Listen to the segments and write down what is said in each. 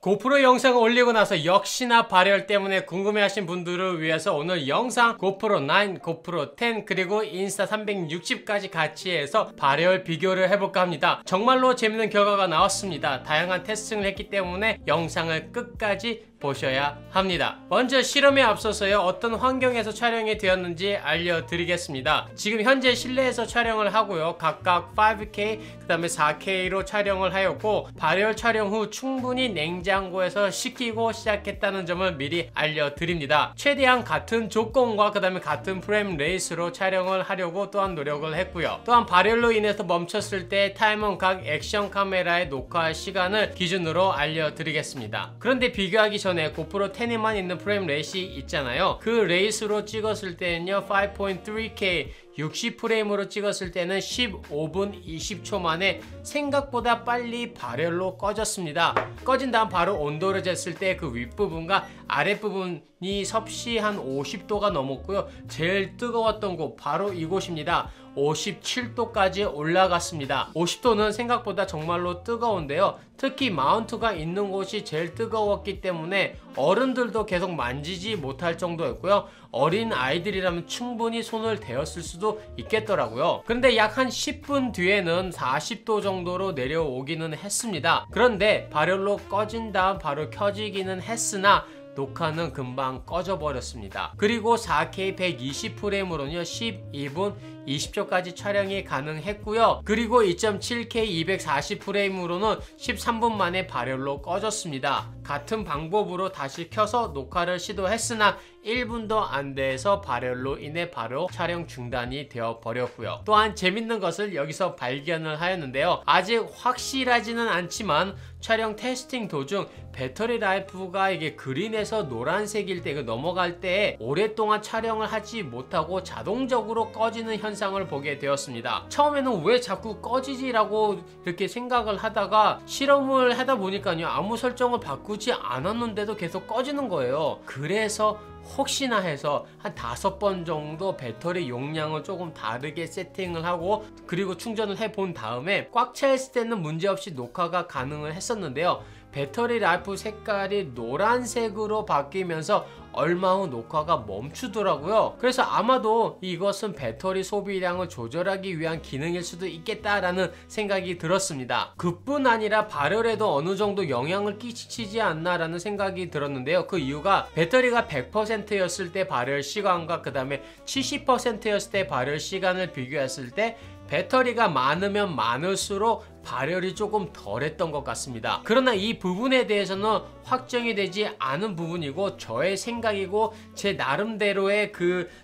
고프로 영상을 올리고 나서 역시나 발열 때문에 궁금해하신 분들을 위해서 오늘 영상 고프로 9, 고프로 10 그리고 인스타 360까지 같이 해서 발열 비교를 해볼까 합니다. 정말로 재밌는 결과가 나왔습니다. 다양한 테스팅을 했기 때문에 영상을 끝까지 보셔야 합니다. 먼저 실험에 앞서서요, 어떤 환경에서 촬영이 되었는지 알려드리겠습니다. 지금 현재 실내에서 촬영을 하고요, 각각 5K 그 다음에 4K로 촬영을 하였고, 발열 촬영 후 충분히 냉장고에서 식히고 시작했다는 점을 미리 알려드립니다. 최대한 같은 조건과 그 다음에 같은 프레임 레이스로 촬영을 하려고 또한 노력을 했고요. 또한 발열로 인해서 멈췄을 때 타임은 각 액션 카메라의 녹화 시간을 기준으로 알려드리겠습니다. 그런데 비교하기 전에 고프로 10에만 있는 프레임 레이스 있잖아요. 그 레이스로 찍었을 때는요 5.3K 60프레임으로 찍었을 때는 15분 20초 만에 생각보다 빨리 발열로 꺼졌습니다. 꺼진 다음 바로 온도를 쟀을 때 그 윗부분과 아랫부분이 섭씨 한 50도가 넘었고요. 제일 뜨거웠던 곳 바로 이곳입니다. 57도까지 올라갔습니다. 50도는 생각보다 정말로 뜨거운데요, 특히 마운트가 있는 곳이 제일 뜨거웠기 때문에 어른들도 계속 만지지 못할 정도였고요. 어린 아이들이라면 충분히 손을 대었을 수도 있겠더라고요. 그런데 약 한 10분 뒤에는 40도 정도로 내려오기는 했습니다. 그런데 발열로 꺼진 다음 바로 켜지기는 했으나 녹화는 금방 꺼져 버렸습니다. 그리고 4K 120프레임으로는요 12분 20초까지 촬영이 가능했고요. 그리고 2.7K 240프레임으로는 13분 만에 발열로 꺼졌습니다. 같은 방법으로 다시 켜서 녹화를 시도했으나 1분도 안 돼서 발열로 인해 바로 촬영 중단이 되어 버렸고요. 또한 재밌는 것을 여기서 발견을 하였는데요, 아직 확실하지는 않지만 촬영 테스팅 도중 배터리 라이프가 이게 그린에서 노란색일 때 넘어갈 때 오랫동안 촬영을 하지 못하고 자동적으로 꺼지는 현상을 보게 되었습니다. 처음에는 왜 자꾸 꺼지지 라고 이렇게 생각을 하다가 실험을 하다 보니까요, 아무 설정을 바꾸지 않았는데도 계속 꺼지는 거예요. 그래서 혹시나 해서 한 5번 정도 배터리 용량을 조금 다르게 세팅을 하고 그리고 충전을 해 본 다음에 꽉 차 있을 때는 문제없이 녹화가 가능을 했었는데요, 배터리 라이프 색깔이 노란색으로 바뀌면서 얼마 후 녹화가 멈추더라고요. 그래서 아마도 이것은 배터리 소비량을 조절하기 위한 기능일 수도 있겠다라는 생각이 들었습니다. 그뿐 아니라 발열에도 어느 정도 영향을 끼치지 않나 라는 생각이 들었는데요, 그 이유가 배터리가 100%였을 때 발열 시간과 그 다음에 70%였을 때 발열 시간을 비교했을 때 배터리가 많으면 많을수록 발열이 조금 덜했던 것 같습니다. 그러나 이 부분에 대해서는 확정이 되지 않은 부분이고 저의 생각이고 제 나름대로의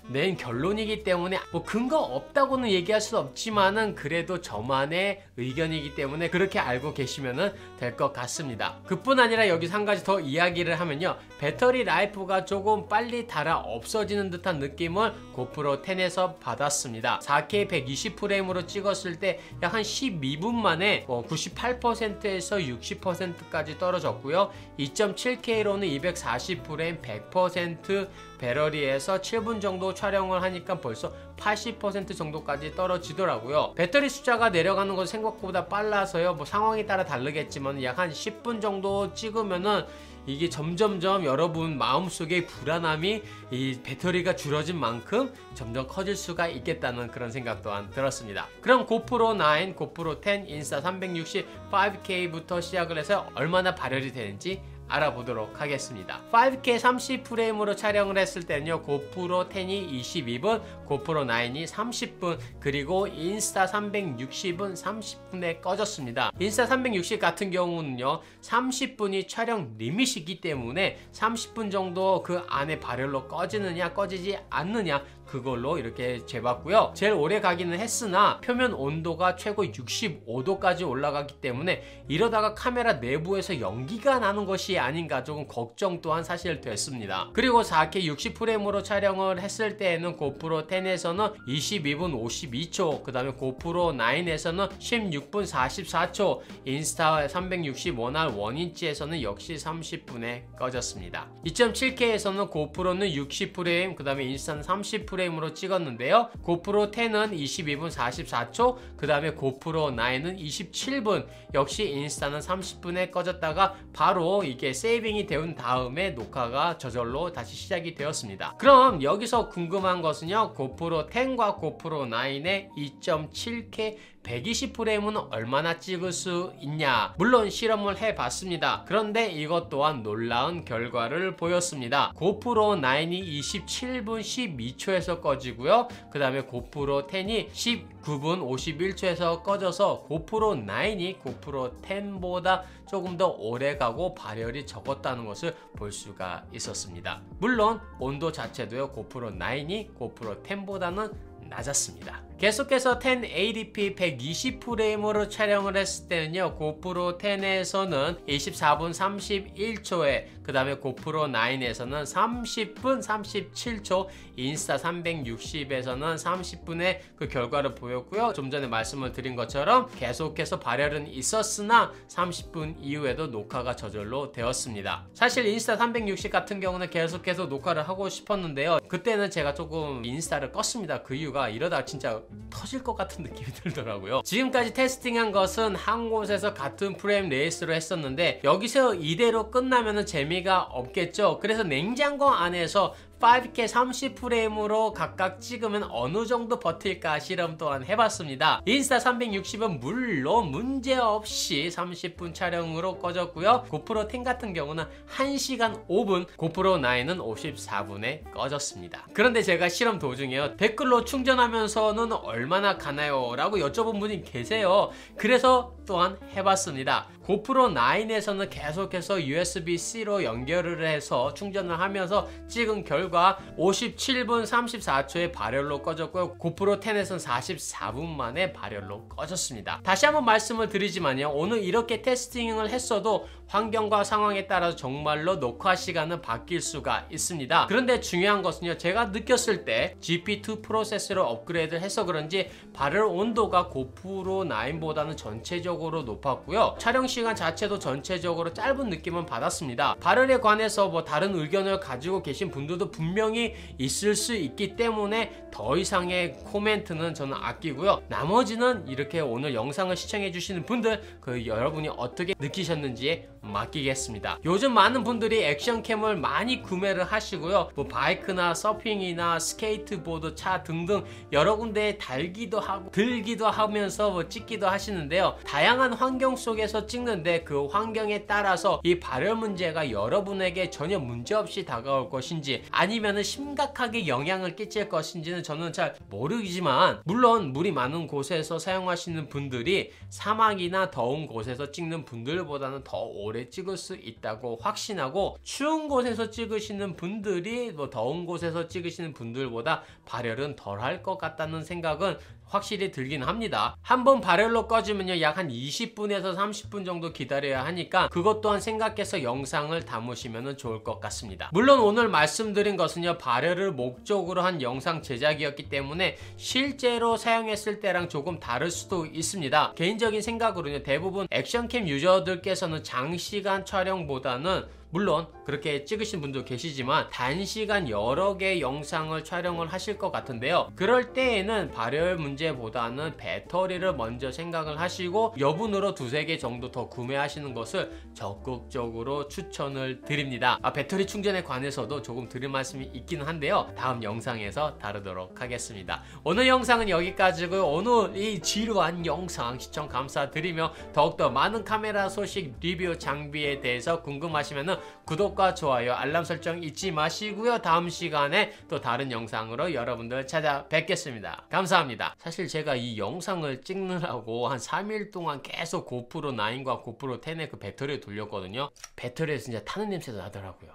낸 결론이기 때문에 뭐 근거 없다고는 얘기할 수 없지만은 그래도 저만의 의견이기 때문에 그렇게 알고 계시면 될 것 같습니다. 그뿐 아니라 여기서 한 가지 더 이야기를 하면요, 배터리 라이프가 조금 빨리 닳아 없어지는 듯한 느낌을 고프로 10에서 받았습니다. 4K 120프레임으로 찍었을 때 약 한 12분 만에 98%에서 60%까지 떨어졌고요. 2.7K로는 240프레임 100% 배터리에서 7분 정도 촬영을 하니까 벌써 80% 정도까지 떨어지더라고요. 배터리 숫자가 내려가는 건 생각보다 빨라서요, 뭐 상황에 따라 다르겠지만 약 한 10분 정도 찍으면은 이게 점점점 여러분 마음속에 불안함이 이 배터리가 줄어진 만큼 점점 커질 수가 있겠다는 그런 생각 또한 들었습니다. 그럼 고프로 9, 고프로 10, 인스타 360 5K부터 시작을 해서 얼마나 발열이 되는지 알아보도록 하겠습니다. 5K 30프레임으로 촬영을 했을 때는요, 고프로 10이 22분, 고프로 9이 30분, 그리고 인스타 360은 30분에 꺼졌습니다. 인스타 360 같은 경우는요 30분이 촬영 리밋이기 때문에 30분 정도 그 안에 발열로 꺼지느냐 꺼지지 않느냐 그걸로 이렇게 재봤고요. 제일 오래 가기는 했으나 표면 온도가 최고 65도까지 올라가기 때문에 이러다가 카메라 내부에서 연기가 나는 것이 아닌가 조금 걱정 또한 사실 됐습니다. 그리고 4K 60프레임으로 촬영을 했을 때에는 고프로 10에서는 22분 52초, 그 다음에 고프로 9에서는 16분 44초, 인스타 360 1R 1인치에서는 역시 30분에 꺼졌습니다. 2.7K에서는 고프로는 60프레임, 그 다음에 인스타는 30프레임 20프레임으로 찍었는데요. 고프로 10은 22분 44초, 그 다음에 고프로 9은 27분, 역시 인스타는 30분에 꺼졌다가 바로 이게 세이빙이 되온 다음에 녹화가 저절로 다시 시작이 되었습니다. 그럼 여기서 궁금한 것은요, 고프로 10과 고프로 9의 2.7K 120프레임은 얼마나 찍을 수 있냐? 물론 실험을 해봤습니다. 그런데 이것 또한 놀라운 결과를 보였습니다. 고프로 9이 27분 12초에서 꺼지고요. 그 다음에 고프로 10이 19분 51초에서 꺼져서 고프로 9이 고프로 10보다 조금 더 오래 가고 발열이 적었다는 것을 볼 수가 있었습니다. 물론 온도 자체도요, 고프로 9이 고프로 10보다는 낮았습니다. 계속해서 1080p 120프레임으로 촬영을 했을 때는요, 고프로 10에서는 24분 31초에, 그 다음에 고프로 9에서는 30분 37초, 인스타 360에서는 30분의 그 결과를 보였고요. 좀 전에 말씀을 드린 것처럼 계속해서 발열은 있었으나 30분 이후에도 녹화가 저절로 되었습니다. 사실 인스타 360 같은 경우는 계속해서 녹화를 하고 싶었는데요, 그때는 제가 조금 인스타를 껐습니다. 그 이유가 이러다 진짜 터질 것 같은 느낌이 들더라고요. 지금까지 테스팅한 것은 한 곳에서 같은 프레임 레이스로 했었는데 여기서 이대로 끝나면 재미가 없겠죠. 그래서 냉장고 안에서 5K 30프레임으로 각각 찍으면 어느 정도 버틸까 실험 또한 해봤습니다. 인스타 360은 물론 문제없이 30분 촬영으로 꺼졌고요. 고프로 10 같은 경우는 1시간 5분, 고프로 9은 54분에 꺼졌습니다. 그런데 제가 실험 도중에요, 댓글로 충전하면서는 얼마나 가나요? 라고 여쭤본 분이 계세요. 그래서 또한 해봤습니다. 고프로 9에서는 계속해서 USB-C로 연결을 해서 충전을 하면서 찍은 결과 57분 34초에 발열로 꺼졌고요. 고프로 10에서는 44분 만에 발열로 꺼졌습니다. 다시 한번 말씀을 드리지만요, 오늘 이렇게 테스팅을 했어도 환경과 상황에 따라서 정말로 녹화 시간은 바뀔 수가 있습니다. 그런데 중요한 것은요, 제가 느꼈을 때 GP2 프로세서로 업그레이드를 해서 그런지 발열 온도가 고프로 9보다는 전체적으로 높았고요. 촬영 시간 자체도 전체적으로 짧은 느낌은 받았습니다. 발열에 관해서 다른 의견을 가지고 계신 분들도 분명히 있을 수 있기 때문에 더 이상의 코멘트는 저는 아끼고요. 나머지는 이렇게 오늘 영상을 시청해 주시는 분들, 여러분이 어떻게 느끼셨는지에 맡기겠습니다. 요즘 많은 분들이 액션캠을 많이 구매를 하시고요, 바이크나 서핑이나 스케이트보드, 차 등등 여러 군데에 달기도 하고 들기도 하면서 찍기도 하시는데요, 다양한 환경 속에서 찍는데 그 환경에 따라서 이 발열 문제가 여러분에게 전혀 문제없이 다가올 것인지 아니면 심각하게 영향을 끼칠 것인지는 저는 잘 모르지만, 물론 물이 많은 곳에서 사용하시는 분들이 사막이나 더운 곳에서 찍는 분들보다는 더 오래 찍을 수 있다고 확신하고, 추운 곳에서 찍으시는 분들이 더운 곳에서 찍으시는 분들보다 발열은 덜 할 것 같다는 생각은 확실히 들긴 합니다. 한번 발열로 꺼지면요, 약 한 20분에서 30분 정도 기다려야 하니까 그것 또한 생각해서 영상을 담으시면 좋을 것 같습니다. 물론 오늘 말씀드린 것은요, 발열을 목적으로 한 영상 제작이었기 때문에 실제로 사용했을 때랑 조금 다를 수도 있습니다. 개인적인 생각으로는 대부분 액션캠 유저들께서는 장시간 촬영보다는, 물론 그렇게 찍으신 분도 계시지만 단시간 여러 개의 영상을 촬영을 하실 것 같은데요, 그럴 때에는 발열 문제보다는 배터리를 먼저 생각을 하시고 여분으로 2-3개 정도 더 구매하시는 것을 적극적으로 추천을 드립니다. 배터리 충전에 관해서도 조금 드릴 말씀이 있기는 한데요, 다음 영상에서 다루도록 하겠습니다. 오늘 영상은 여기까지고요. 오늘 이 지루한 영상 시청 감사드리며, 더욱더 많은 카메라 소식, 리뷰, 장비에 대해서 궁금하시면 구독과 좋아요, 알람 설정 잊지 마시고요. 다음 시간에 또 다른 영상으로 여러분들 찾아뵙겠습니다. 감사합니다. 사실 제가 이 영상을 찍느라고 한 3일 동안 계속 고프로 9과 고프로 10의 그 배터리를 돌렸거든요. 배터리에서 진짜 타는 냄새도 나더라고요.